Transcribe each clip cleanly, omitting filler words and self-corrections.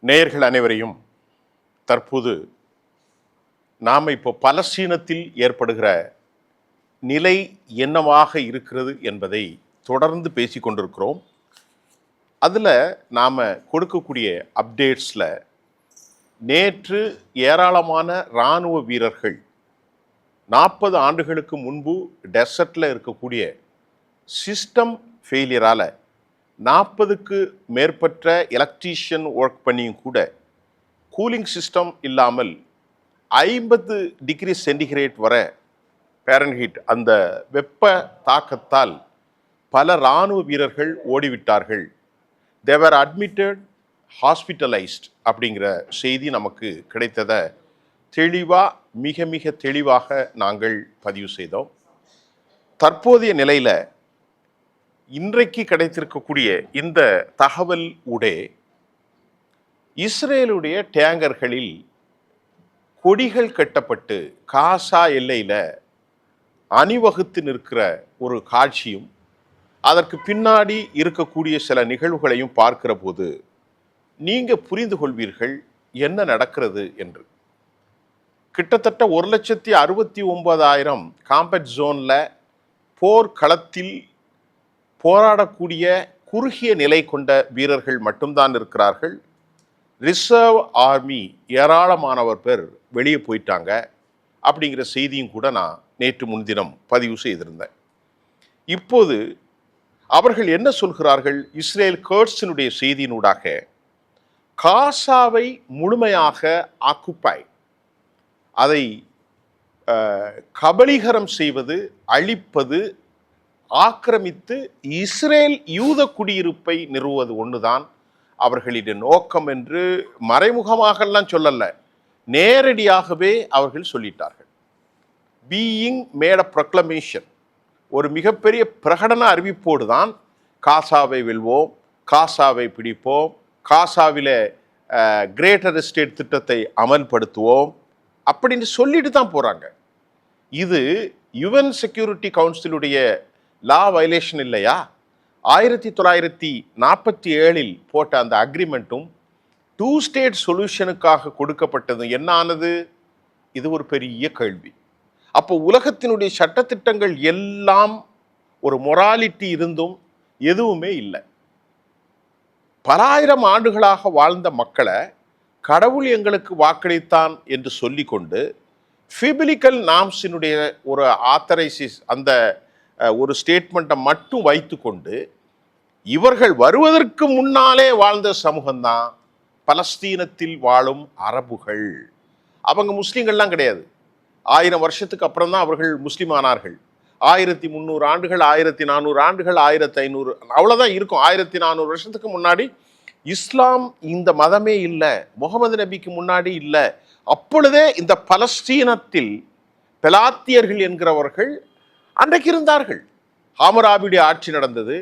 நேயர்கள் அனைவரையும் தற்போது நாம் இப்போ பலஸ்தீனத்தில் ஏற்படுகிற நிலை என்னவாக இருக்கிறது என்பதை தொடர்ந்து பேசிக்கொண்டிருக்கிறோம். அதில் நாம் கொடுக்கக்கூடிய அப்டேட்ஸில் நேற்று ஏராளமான இராணுவ வீரர்கள் 40 ஆண்டுகளுக்கு முன்பு டெசர்ட்டில் இருக்கக்கூடிய சிஸ்டம் ஃபெயிலியரால் 40க்கு மேற்பட்ட எலக்ட்ரீஷியன் ஒர்க் பண்ணியும் கூட கூலிங் சிஸ்டம் இல்லாமல் 50 டிகிரி சென்டிகிரேட் வர பேரன்ஹீட் அந்த வெப்ப தாக்கத்தால் பல இராணுவ வீரர்கள் ஓடிவிட்டார்கள். தேவர் அட்மிட்டட் ஹாஸ்பிட்டலைஸ்ட் அப்படிங்கிற செய்தி நமக்கு கிடைத்ததை மிக மிக தெளிவாக நாங்கள் பதிவு செய்தோம். தற்போதைய நிலையில் இன்றைக்கு கிடைத்திருக்கக்கூடிய இந்த தகவல் உடே இஸ்ரேலுடைய டேங்கர்களில் கொடிகள் கட்டப்பட்டு காசா எல்லையில் அணிவகுத்து நிற்கிற ஒரு காட்சியும் அதற்கு பின்னாடி இருக்கக்கூடிய சில நிகழ்வுகளையும் பார்க்கிற போது நீங்கள் புரிந்து கொள்வீர்கள் என்ன நடக்கிறது என்று. கிட்டத்தட்ட 1,69,000 காம்பேட் ஜோனில் போர்க்களத்தில் போராடக்கூடிய குறுகிய நிலை கொண்ட வீரர்கள் மட்டும்தான் இருக்கிறார்கள். ரிசர்வ் ஆர்மி ஏராளமானவர் பேர் வெளியே போயிட்டாங்க அப்படிங்கிற செய்தியும் கூட நான் நேற்று முன்தினம் பதிவு செய்திருந்தேன். இப்போது அவர்கள் என்ன சொல்கிறார்கள்? இஸ்ரேல் கர்ட்ஸினுடைய செய்தியினூடாக காசாவை முழுமையாக ஆக்குப்பை, அதை கபலீகரம் செய்வது, அழிப்பது, ஆக்கிரமித்து இஸ்ரேல் யூத குடியிருப்பை நிறுவுவது ஒன்றுதான் அவர்களுடைய நோக்கம் என்று மறைமுகமாகலாம் சொல்லல, நேரடியாகவே அவர்கள் சொல்லிட்டார்கள். பீயிங் மேட் அ ப்ரொக்ளமேஷன், ஒரு மிகப்பெரிய பிரகடன அறிவிப்போடு தான் காசாவை வெல்வோம், காசாவை பிடிப்போம், காசாவில் கிரேட்டர் எஸ்டேட் திட்டத்தை அமல்படுத்துவோம் அப்படின்னு சொல்லிட்டு தான் போகிறாங்க. இது யுஎன் செக்யூரிட்டி கவுன்சிலுடைய லா வயலேஷன் இல்லையா? 1947 போட்ட அந்த அக்ரிமெண்ட்டும் 2 ஸ்டேட் சொல்யூஷனுக்காக கொடுக்கப்பட்டது என்ன ஆனது? இது ஒரு பெரிய கேள்வி. அப்போ உலகத்தினுடைய சட்டத்திட்டங்கள் எல்லாம் ஒரு மொராலிட்டி இருந்தும் எதுவுமே இல்லை. பல ஆயிரம் ஆண்டுகளாக வாழ்ந்த மக்களை கடவுள் எங்களுக்கு வாக்களித்தான் என்று சொல்லிக்கொண்டு பிபிலிக்கல் நாம்ஸினுடைய ஒரு ஆத்தரைசிஸ், அந்த ஒரு ஸ்டேட்மெண்ட்டை மட்டும் வைத்து கொண்டு இவர்கள் வருவதற்கு முன்னாலே வாழ்ந்த சமூகம்தான் பலஸ்தீனத்தில் வாழும் அரபுகள். அவங்க முஸ்லீம்கள்லாம் கிடையாது. 1000 வருஷத்துக்கு அப்புறம் தான் அவர்கள் முஸ்லீம் ஆனார்கள். 1300 ஆண்டுகள், 1400 ஆண்டுகள், 1500 அவ்வளோதான் இருக்கும். 1400 வருஷத்துக்கு முன்னாடி இஸ்லாம் இந்த மதமே இல்லை, முகமது நபிக்கு முன்னாடி இல்லை. அப்பொழுதே இந்த பலஸ்தீனத்தில் பெலாத்தியர்கள் என்கிறவர்கள் அன்றைக்கு இருந்தார்கள். ஹாமராபியுடைய ஆட்சி நடந்தது,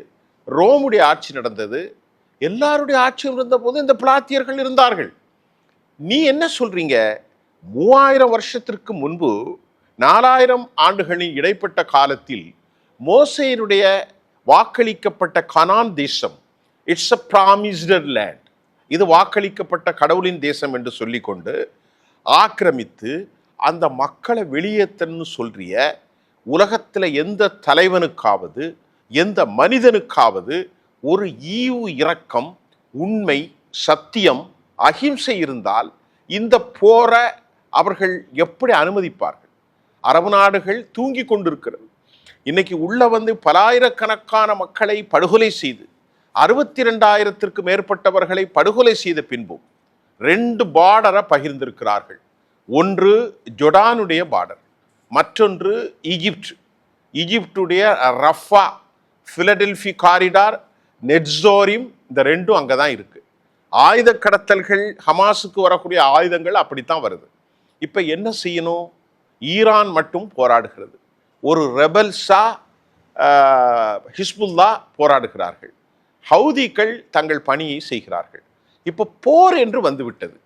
ரோமுடைய ஆட்சி நடந்தது, எல்லாருடைய ஆட்சியும் இருந்த போது இந்த பிளாத்தியர்கள் இருந்தார்கள். நீ என்ன சொல்றீங்க? 3000 வருஷத்திற்கு முன்பு 4000 ஆண்டுகளின் இடைப்பட்ட காலத்தில் மோசேயினுடைய வாக்களிக்கப்பட்ட கனான் தேசம், இட்ஸ் அ ப்ராமிஸ்டு லேண்ட், இது வாக்களிக்கப்பட்ட கடவுளின் தேசம் என்று சொல்லிக்கொண்டு ஆக்கிரமித்து அந்த மக்களை வெளியேற்றன்னு சொல்றிய, உலகத்தில் எந்த தலைவனுக்காவது எந்த மனிதனுக்காவது ஒரு ஈவு இரக்கம், உண்மை, சத்தியம், அஹிம்சை இருந்தால் இந்த போரை அவர்கள் எப்படி அனுமதிப்பார்கள்? அரபு நாடுகள் தூங்கி கொண்டிருக்கிறது. இன்னைக்கு உள்ள வந்து பலாயிரக்கணக்கான மக்களை படுகொலை செய்து 62,000த்திற்கு மேற்பட்டவர்களை படுகொலை செய்த பின்பும் 2 பார்டரை பகிர்ந்திருக்கிறார்கள். ஒன்று ஜொர்டானுடைய பார்டர், மற்றொன்று ஈஜிப்டுடைய ரஃபா, பிலடெல்பி காரிடார், நெட்ஸோரிம், இந்த 2ம் அங்கே தான் இருக்கு. ஆயுத கடத்தல்கள், ஹமாஸுக்கு வரக்கூடிய ஆயுதங்கள் அப்படித்தான் வருது. இப்போ என்ன செய்யணும்? ஈரான் மட்டும் போராடுகிறது, ஒரு ரெபல்ஸா ஹிஸ்புல்லா போராடுகிறார்கள், ஹவுதிகள் தங்கள் பணியை செய்கிறார்கள். இப்போ போர் என்று வந்துவிட்டது.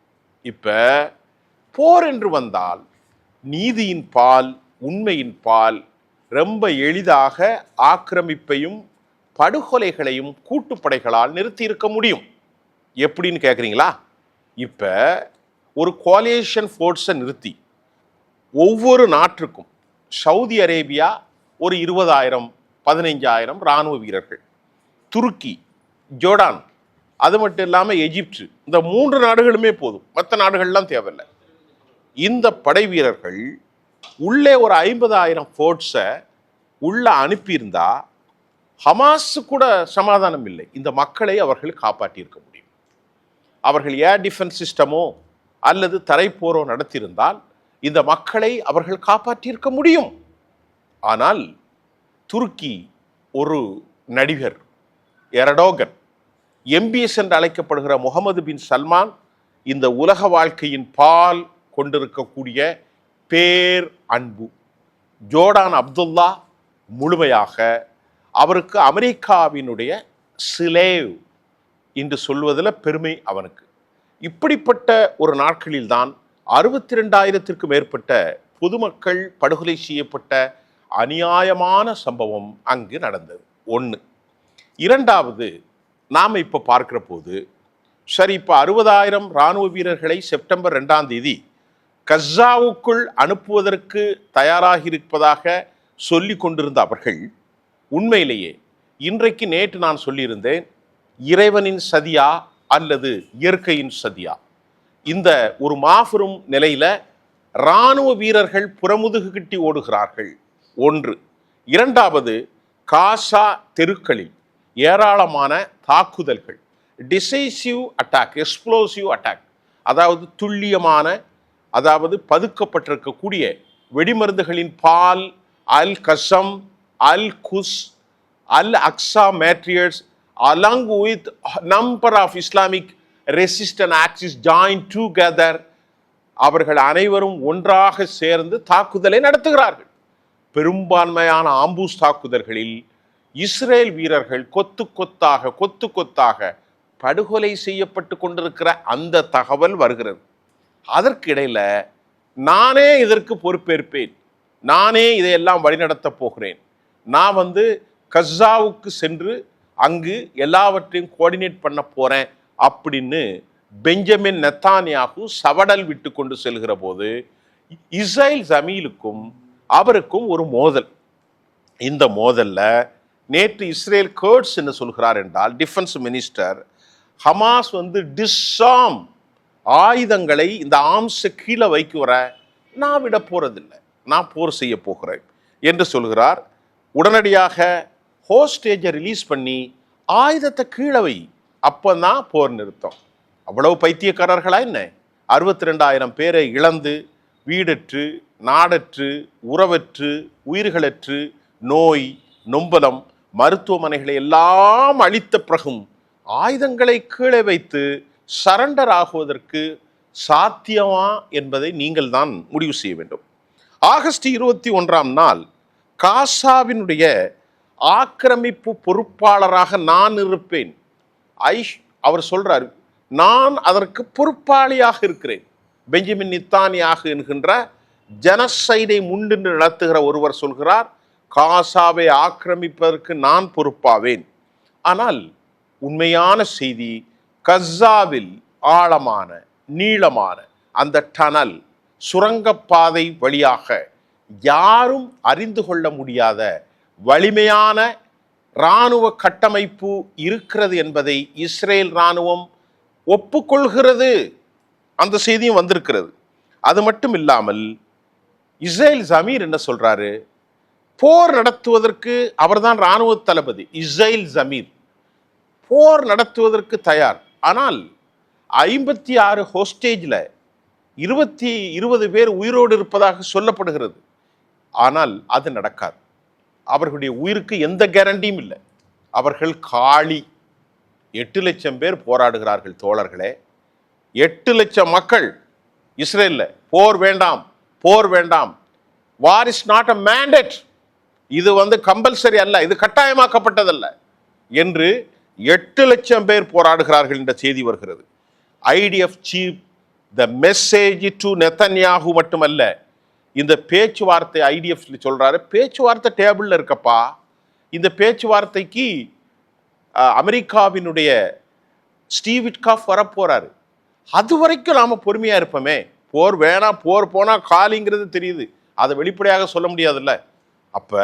இப்போ போர் என்று வந்தால் நீதியின் பால், உண்மையின் பால் ரொம்ப எளிதாக ஆக்கிரமிப்பையும் படுகொலைகளையும் கூட்டுப்படைகளால் நிறுத்தி இருக்க முடியும். எப்படின்னு கேட்குறீங்களா? இப்ப ஒரு கோலியேஷன் ஃபோர்ஸை நிறுத்தி ஒவ்வொரு நாட்டிற்கும் சவுதி அரேபியா ஒரு 20,000 15,000 இராணுவ வீரர்கள், துருக்கி, ஜோர்டான், அது மட்டும் இல்லாமல் எகிப்து, இந்த 3 நாடுகளுமே போதும், மற்ற நாடுகள்லாம் தேவையில்லை. இந்த படை வீரர்கள் உள்ளே ஒரு 50,000 ஃபோர்ஸை உள்ள அனுப்பியிருந்தா ஹமாஸு கூட சமாதானம் இல்லை. இந்த மக்களை அவர்கள் காப்பாற்றியிருக்க முடியும். அவர்கள் ஏர் டிஃபென்ஸ் சிஸ்டமோ அல்லது தரைப்போரோ நடத்தியிருந்தால் இந்த மக்களை அவர்கள் காப்பாற்றியிருக்க முடியும். ஆனால் துருக்கி ஒரு நடிகர் எரடோகன், எம்பிஎஸ் என்று அழைக்கப்படுகிற முகமது பின் சல்மான், இந்த உலக வாழ்க்கையின் பால் கொண்டிருக்கக்கூடிய பேர் அன்பு ஜோர்டான் அப்துல்லா முழுமையாக அவருக்கு அமெரிக்காவினுடைய சிலேவ் என்று சொல்வதில் பெருமை அவனுக்கு. இப்படிப்பட்ட ஒரு நாட்களில்தான் 62,000 மேற்பட்ட பொதுமக்கள் படுகொலை செய்யப்பட்ட அநியாயமான சம்பவம் அங்கு நடந்தது. ஒன்று. இரண்டாவது, நாம் இப்போ பார்க்கிற போது சரி, இப்போ 60,000 இராணுவ வீரர்களை செப்டம்பர் 2ஆம் தேதி கஸ்ஸாவுக்குள் அனுப்புவதற்கு தயாராக இருப்பதாக சொல்லி கொண்டிருந்த அவர்கள் உண்மையிலேயே இன்றைக்கு நேற்று நான் சொல்லியிருந்தேன், இறைவனின் சதியா அல்லது இயற்கையின் சதியா? இந்த ஒரு மாபெரும் நிலையில இராணுவ வீரர்கள் புறமுதுகு கிட்டி ஓடுகிறார்கள். ஒன்று. இரண்டாவது, காசா தெருக்களில் ஏராளமான தாக்குதல்கள், டிசைசிவ் அட்டாக், எக்ஸ்ப்ளோசிவ் அட்டாக், அதாவது துல்லியமான, அதாவது பதுக்கப்பட்டிருக்கக்கூடிய வெடிமருந்துகளின் பால், அல் கசம், அல் குஸ், அல் Aqsa மேட்ரியல்ஸ் along with number of Islamic resistance axis joined together, அவர்கள் அனைவரும் ஒன்றாக சேர்ந்து தாக்குதலை நடத்துகிறார்கள். பெரும்பான்மையான ஆம்பூஸ் தாக்குதல்களில் இஸ்ரேல் வீரர்கள் கொத்து கொத்தாக படுகொலை செய்யப்பட்டு கொண்டிருக்கிற அந்த தகவல் வருகிறது. அதற்கிடையில நானே இதற்கு பொறுப்பேற்பேன், நானே இதையெல்லாம் வழிநடத்த போகிறேன், நான் கஸ்ஸாவுக்கு சென்று அங்கு எல்லாவற்றையும் கோஆர்டினேட் பண்ண போறேன் அப்படின்னு பெஞ்சமின் நெத்தானியாகு சவடல் விட்டு கொண்டு செல்கிற போது இஸ்ரேல் ஜமீலுக்கும் அவருக்கும் ஒரு மோதல். இந்த மோதல்ல நேற்று இஸ்ரேல் கர்ட்ஸ் என்ன சொல்கிறார் என்றால், டிஃபென்ஸ் மினிஸ்டர், ஹமாஸ் டிஸ்ஆர்ம், ஆயுதங்களை இந்த ஆர்ம்ஸை கீழே வைக்கிற நான் விட போறதில்லை, நான் போர் செய்ய போகிறேன் என்று சொல்கிறார். உடனடியாக ஹோஸ்டேஜை ரிலீஸ் பண்ணி ஆயுதத்தை கீழே வை, அப்போதான் போர் நிறுத்தம். அவ்வளவு பைத்தியக்காரர்களா என்ன? 62,000 பேரை இழந்து, வீடற்று, நாடற்று, உறவற்று, உயிர்களற்று, நோய் நொம்பலம், மருத்துவமனைகளை எல்லாம் அழித்த பிறகும் ஆயுதங்களை கீழே வைத்து சரண்டர் ஆகுவதற்கு சாத்தியமா என்பதை நீங்கள் தான் முடிவு செய்ய வேண்டும். ஆகஸ்ட் 21ஆம் நாள் காசாவினுடைய ஆக்கிரமிப்பு பொறுப்பாளராக நான் இருப்பேன். அவர் சொல்றார், நான் அதற்கு பொறுப்பாளியாக இருக்கிறேன். பெஞ்சமின் நெத்தானியாகு என்கின்ற ஜனசைடை முன்னின்று நடத்துகிற ஒருவர் சொல்கிறார், காசாவை ஆக்கிரமிப்பதற்கு நான் பொறுப்பாவேன். ஆனால் உண்மையான செய்தி, கஸ்ஸாவில் ஆழமான நீளமான அந்த டனல், சுரங்கப்பாதை வழியாக யாரும் அறிந்து கொள்ள முடியாத வலிமையான இராணுவ கட்டமைப்பு இருக்கிறது என்பதை இஸ்ரேல் இராணுவம் ஒப்புக்கொள்கிறது. அந்த செய்தியும் வந்திருக்கிறது. அது மட்டும் இல்லாமல் இஸ்ரேல் ஜமீர் என்ன சொல்றாரு, போர் நடத்துவதற்கு அவர்தான் இராணுவ தளபதி. இஸ்ரேல் ஜமீர் போர் நடத்துவதற்கு தயார். ஆனால் 56 ஹோஸ்டேஜில் 20 பேர் உயிரோடு இருப்பதாக சொல்லப்படுகிறது. ஆனால் அது நடக்காது. அவர்களுடைய உயிருக்கு எந்த கேரண்டியும் இல்லை. அவர்கள் காளி. 8 லட்சம் பேர் போராடுகிறார்கள் தோழர்களே. 8 லட்சம் மக்கள் இஸ்ரேலில் போர் வேண்டாம், போர் வேண்டாம், war is not a mandate, இது கம்பல்சரி அல்ல, இது கட்டாயமாக்கப்பட்டதல்ல என்று 8 லட்சம் பேர் போராடுகிறார்கள் என்ற செய்தி வருகிறது. IDF chief the message to Netanyahu மட்டுமல்ல, இந்த பேச்சுவார்த்தை ஐடிஎஃப் சொல்றாரு, பேச்சுவார்த்தை டேபிள்ல இருக்கப்பா, இந்த பேச்சுவார்த்தைக்கு அமெரிக்காவினுடைய ஸ்டீவ் விட்காஃப் வரப்போறாரு, அது வரைக்கும் நாம பொறுமையா இருப்போமே. போர் வேணாம், போர் போனா காலிங்கிறது தெரியுது, அதை வெளிப்படையாக சொல்ல முடியாதுல்ல. அப்ப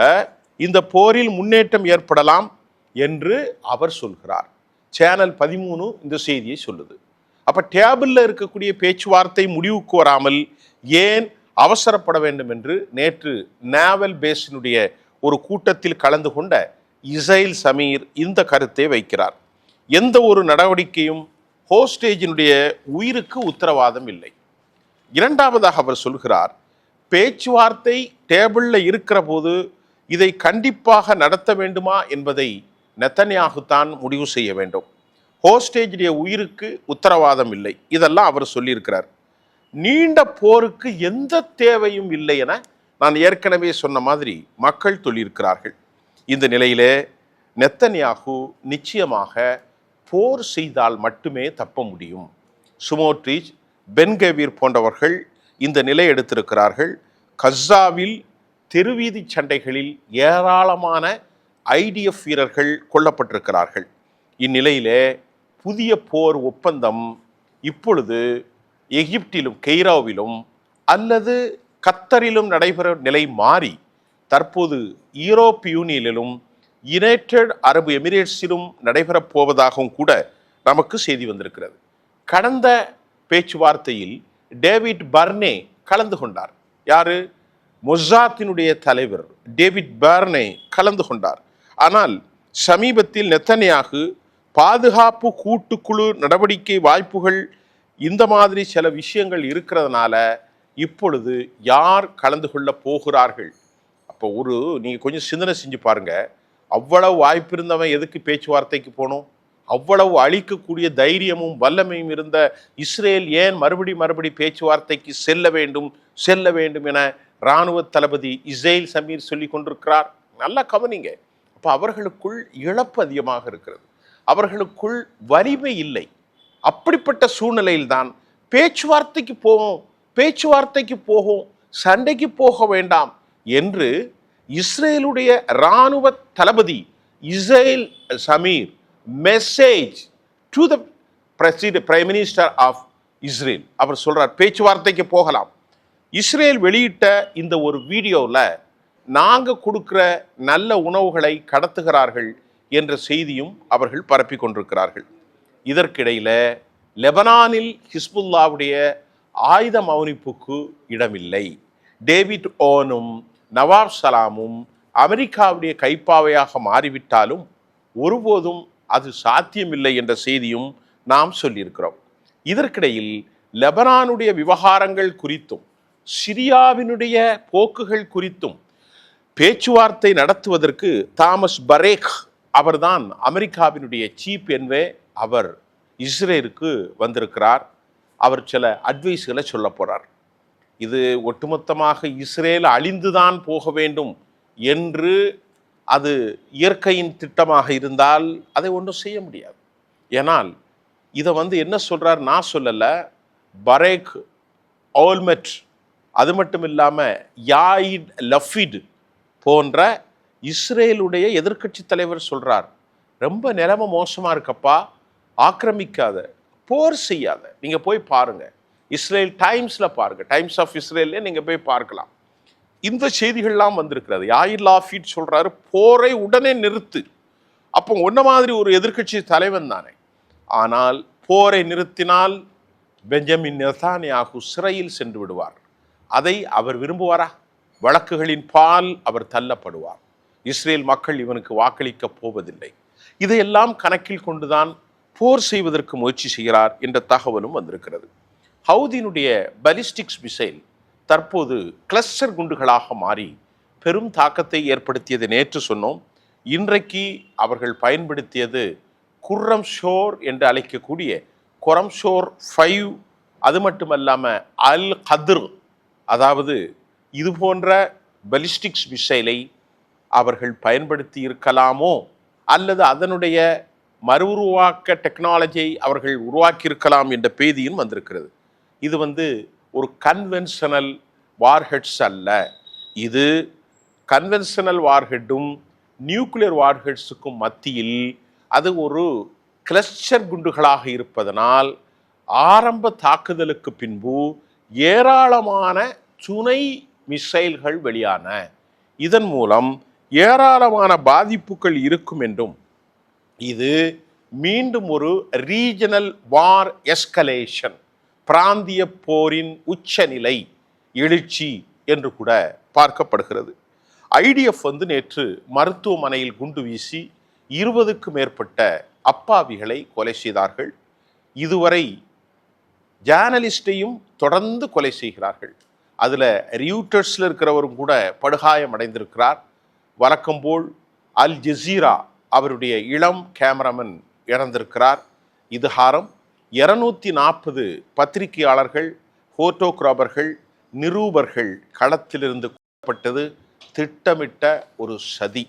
இந்த போரில் முன்னேற்றம் ஏற்படலாம் என்று அவர் சொல்கிறார். சேனல் 13 இந்த செய்தியை சொல்லுது. அப்ப டேபிள்ல இருக்கக்கூடிய பேச்சுவார்த்தை முடிவுக்கு வராமல் ஏன் அவசரப்பட வேண்டும் என்று நேற்று நேவல் பேஸினுடைய ஒரு கூட்டத்தில் கலந்து கொண்ட இஸ்ரேல் சமீர் இந்த கருத்தை வைக்கிறார். எந்த ஒரு நடவடிக்கையும் ஹோஸ்டேஜினுடைய உயிருக்கு உத்தரவாதம் இல்லை. இரண்டாவதாக அவர் சொல்கிறார், பேச்சுவார்த்தை டேபிளில் இருக்கிற போது இதை கண்டிப்பாக நடத்த வேண்டுமா என்பதை நெத்தன்யாகு தான் முடிவு செய்ய வேண்டும். ஹோஸ்டேஜுடைய உயிருக்கு உத்தரவாதம் இல்லை, இதெல்லாம் அவர் சொல்லியிருக்கிறார். நீண்ட போருக்கு எந்த தேவையும் இல்லை என நான் ஏற்கனவே சொன்ன மாதிரி மக்கள் சொல்லியிருக்கிறார்கள். இந்த நிலையிலே நெத்தன்யாகு நிச்சயமாக போர் செய்தால் மட்டுமே தப்ப முடியும். சுமோட்ரிச், பென்கவீர் போன்றவர்கள் இந்த நிலை எடுத்திருக்கிறார்கள். கஸ்ஸாவில் தெருவீதி சண்டைகளில் ஏராளமான ஐடிஎஃப் வீரர்கள் கொல்லப்பட்டிருக்கிறார்கள். இந்நிலையிலே புதிய போர் ஒப்பந்தம் இப்பொழுது எகிப்திலும் கெய்ரோவிலும் அல்லது கத்தரிலும் நடைபெறும் நிலை மாறி தற்போது யூரோப் யூனியனிலும் யுனைடெட் அரபு எமிரேட்ஸிலும் நடைபெறப் போவதாகவும் கூட நமக்கு செய்தி வந்திருக்கிறது. கடந்த பேச்சுவார்த்தையில் டேவிட் பர்னே கலந்து கொண்டார். யாரு? மொசாத்தினுடைய தலைவர் டேவிட் பர்னே கலந்து கொண்டார். ஆனால் சமீபத்தில் நெத்தன்யாகு பாதுகாப்பு கூட்டுக்குழு நடவடிக்கை வாய்ப்புகள் இந்த மாதிரி சில விஷயங்கள் இருக்கிறதுனால இப்பொழுது யார் கலந்து கொள்ள போகிறார்கள்? அப்போ நீங்கள் கொஞ்சம் சிந்தனை செஞ்சு பாருங்க. அவ்வளவு வாய்ப்பு இருந்தவன் எதுக்கு பேச்சுவார்த்தைக்கு போகணும்? அவ்வளவு அழிக்கக்கூடிய தைரியமும் வல்லமையும் இருந்த இஸ்ரேல் ஏன் மறுபடி பேச்சுவார்த்தைக்கு செல்ல வேண்டும் என இராணுவ தளபதி இஸ்ரேல் சமீர் சொல்லி கொண்டிருக்கிறார். நல்லா கவனிங்க. அப்போ அவர்களுக்குள் இழப்பு அதிகமாக இருக்கிறது, அவர்களுக்குள் வலிமை இல்லை. அப்படிப்பட்ட சூழ்நிலையில்தான் பேச்சுவார்த்தைக்கு போகும், சண்டைக்கு போக வேண்டாம் என்று இஸ்ரேலுடைய இராணுவ தளபதி Israel Samir message to the prime minister of Israel அவர் சொல்றார், பேச்சுவார்த்தைக்கு போகலாம். இஸ்ரேல் வெளியிட்ட இந்த ஒரு வீடியோவில் நாங்கள் கொடுக்குற நல்ல உணவுகளை கடத்துகிறார்கள் என்ற செய்தியும் அவர்கள் பரப்பி கொண்டிருக்கிறார்கள். இதற்கிடையில் லெபனானில் ஹிஸ்புல்லாவுடைய ஆயுத மௌனிப்புக்கு இடமில்லை. டேவிட் ஓனும் நவாப் சலாமும் அமெரிக்காவுடைய கைப்பாவையாக மாறிவிட்டாலும் ஒருபோதும் அது சாத்தியமில்லை என்ற செய்தியும் நாம் சொல்லியிருக்கிறோம். இதற்கிடையில் லெபனானுடைய விவகாரங்கள் குறித்தும் சிரியாவினுடைய போக்குகள் குறித்தும் பேச்சுவார்த்தை நடத்துவதற்கு தாமஸ் பரேக் அவர்தான் அமெரிக்காவினுடைய சீஃப் என்வே அவர் இஸ்ரேலுக்கு வந்திருக்கிறார். அவர் சில அட்வைஸ்களை சொல்ல போறார். இது ஒட்டுமொத்தமாக இஸ்ரேல் அழிந்துதான் போக வேண்டும் என்று அது இயற்கையின் திட்டமாக இருந்தால் அதை ஒன்றும் செய்ய முடியாது. ஏனால் இதை என்ன சொல்றார், நான் சொல்லலை, பரேக் ஓல்மெட், அது மட்டும் இல்லாமல் யாயிட் லஃபிட் போன்ற இஸ்ரேலுடைய எதிர்க்கட்சி தலைவர் சொல்றார், ரொம்ப நிலைமை மோசமாக இருக்கப்பா, ஆக்கிரமிக்காத, போர் செய்யாத. நீங்கள் போய் பாருங்க, இஸ்ரேல் டைம்ஸில் பாருங்க, டைம்ஸ் ஆஃப் இஸ்ரேல்ல நீங்கள் போய் பார்க்கலாம். இந்த செய்திகள்லாம் வந்திருக்கிறது. யாயிர் லாஃபிட் சொல்றாரு, போரை உடனே நிறுத்து. அப்போ ஒன்ன மாதிரி ஒரு எதிர்க்கட்சி தலைவன் தானே. ஆனால் போரை நிறுத்தினால் பெஞ்சமின் நெதன்யாகு சிறையில் சென்று விடுவார். அதை அவர் விரும்புவாரா? வழக்குகளின் பால் அவர் தள்ளப்படுவார். இஸ்ரேல் மக்கள் இவனுக்கு வாக்களிக்க போவதில்லை. இதையெல்லாம் கணக்கில் கொண்டுதான் போர் செய்வதற்கு முயற்சி செய்கிறார் என்ற தகவலும் வந்திருக்கிறது. ஹவுதியினுடைய பலிஸ்டிக்ஸ் மிசைல் தற்போது கிளஸ்டர் குண்டுகளாக மாறி பெரும் தாக்கத்தை ஏற்படுத்தியது நேற்று சொன்னோம். இன்றைக்கு அவர்கள் பயன்படுத்தியது குர்ரம் ஷோர் என்று அழைக்கக்கூடிய குரம் ஷோர் 5, அது மட்டுமல்லாமல் அல் கத்ர், அதாவது இது போன்ற பலிஸ்டிக்ஸ் மிசைலை அவர்கள் பயன்படுத்தி இருக்கலாமோ அல்லது அதனுடைய மறுஉருவாக்க டெக்னாலஜியை அவர்கள் உருவாக்கி இருக்கலாம் என்ற பேதியும் வந்திருக்கிறது. இது ஒரு கன்வென்ஷனல் வார்ஹெட்ஸ் அல்ல. இது கன்வென்ஷனல் வார்ஹெட்டும் நியூக்ளியர் வார்ஹெட்ஸுக்கும் மத்தியில் அது ஒரு கிளஸ்டர் குண்டுகளாக இருப்பதனால் ஆரம்ப தாக்குதலுக்கு பின்பு ஏராளமான துணை மிசைல்கள் வெளியான. இதன் மூலம் ஏராளமான பாதிப்புகள் இருக்கும் என்றும் இது மீண்டும் ஒரு ரீஜனல் வார் எஸ்கலேஷன், பிராந்திய போரின் உச்சநிலை எழுச்சி என்று கூட பார்க்கப்படுகிறது. ஐடிஎஃப் நேற்று மருத்துவமனையில் குண்டு வீசி 20க்கும் மேற்பட்ட அப்பாவிகளை கொலை செய்தார்கள். இதுவரை ஜேர்னலிஸ்டையும் தொடர்ந்து கொலை செய்கிறார்கள். அதில் ரியூட்டர்ஸில் இருக்கிறவரும் கூட படுகாயம் அடைந்திருக்கிறார். வழக்கம்போல் அல் ஜசீரா அவருடைய இளம் கேமராமேன் இறந்திருக்கிறார். இதுகாரம் 240 பத்திரிகையாளர்கள், போட்டோகிராபர்கள், நிரூபர்கள் களத்திலிருந்து கொல்லப்பட்டது திட்டமிட்ட ஒரு சதி.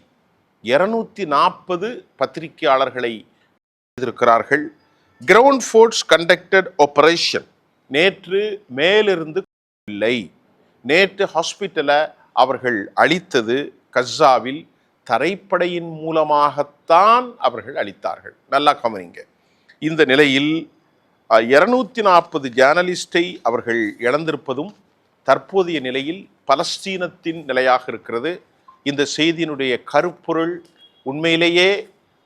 240 பத்திரிகையாளர்களை இருக்கிறார்கள். Ground force conducted operation. நேற்று மேலிருந்து இல்லை. நேற்று ஹாஸ்பிட்டலை அவர்கள் அழித்தது கஸ்ஸாவில் தரைப்படையின் மூலமாகத்தான் அவர்கள் அளித்தார்கள். நல்லா கவனிங்க. இந்த நிலையில் 240 ஜேர்னலிஸ்டை அவர்கள் இழந்திருப்பதும் தற்போதைய நிலையில் பலஸ்தீனத்தின் நிலையாக இருக்கிறது. இந்த செய்தியினுடைய கருப்பொருள் உண்மையிலேயே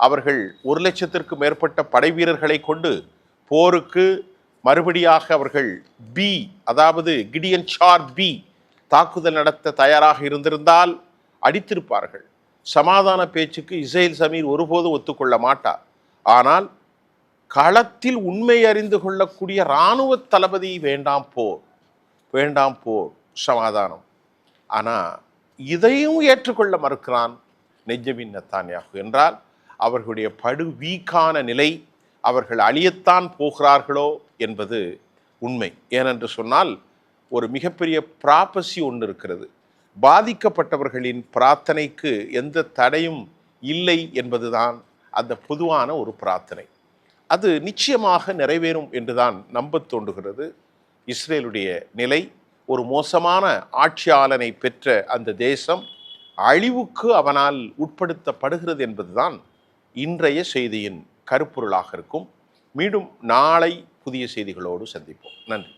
அவர்கள் 1,00,000க்கும் மேற்பட்ட படை வீரர்களை கொண்டு போருக்கு மறுபடியாக அவர்கள் அதாவது கிடியன் சார் தாக்குதல் நடத்த தயாராக இருந்திருந்தால் அடித்திருப்பார்கள். சமாதான பேச்சுக்கு இஸ்ரேல் சமீர் ஒருபோதும் ஒத்துக்கொள்ள மாட்டார். ஆனால் களத்தில் உண்மை அறிந்து கொள்ளக்கூடிய இராணுவ தளபதி வேண்டாம் போர் சமாதானம். ஆனால் இதையும் ஏற்றுக்கொள்ள மறுக்கிறான் பெஞ்சமின் நெத்தன்யாகு. என்றால் அவர்களுடைய படு வீக்கான நிலை, அவர்கள் அழியத்தான் போகிறார்களோ என்பது உண்மை. ஏனென்று சொன்னால் ஒரு மிகப்பெரிய ப்ராபசி ஒன்று இருக்கிறது. பாதிக்கப்பட்டவர்களின் பிரார்த்தனைக்கு எந்த தடையும் இல்லை என்பதுதான் அந்த பொதுவான ஒரு பிரார்த்தனை. அது நிச்சயமாக நிறைவேறும் என்றுதான் நம்ப தோன்றுகிறது. இஸ்ரேலுடைய நிலை, ஒரு மோசமான ஆட்சியாளனை பெற்ற அந்த தேசம் அழிவுக்கு அவனால் உட்படுத்தப்படுகிறது என்பதுதான் இன்றைய செய்தியின் கருப்பொருளாக இருக்கும். மீண்டும் நாளை புதிய செய்திகளோடு சந்திப்போம். நன்றி.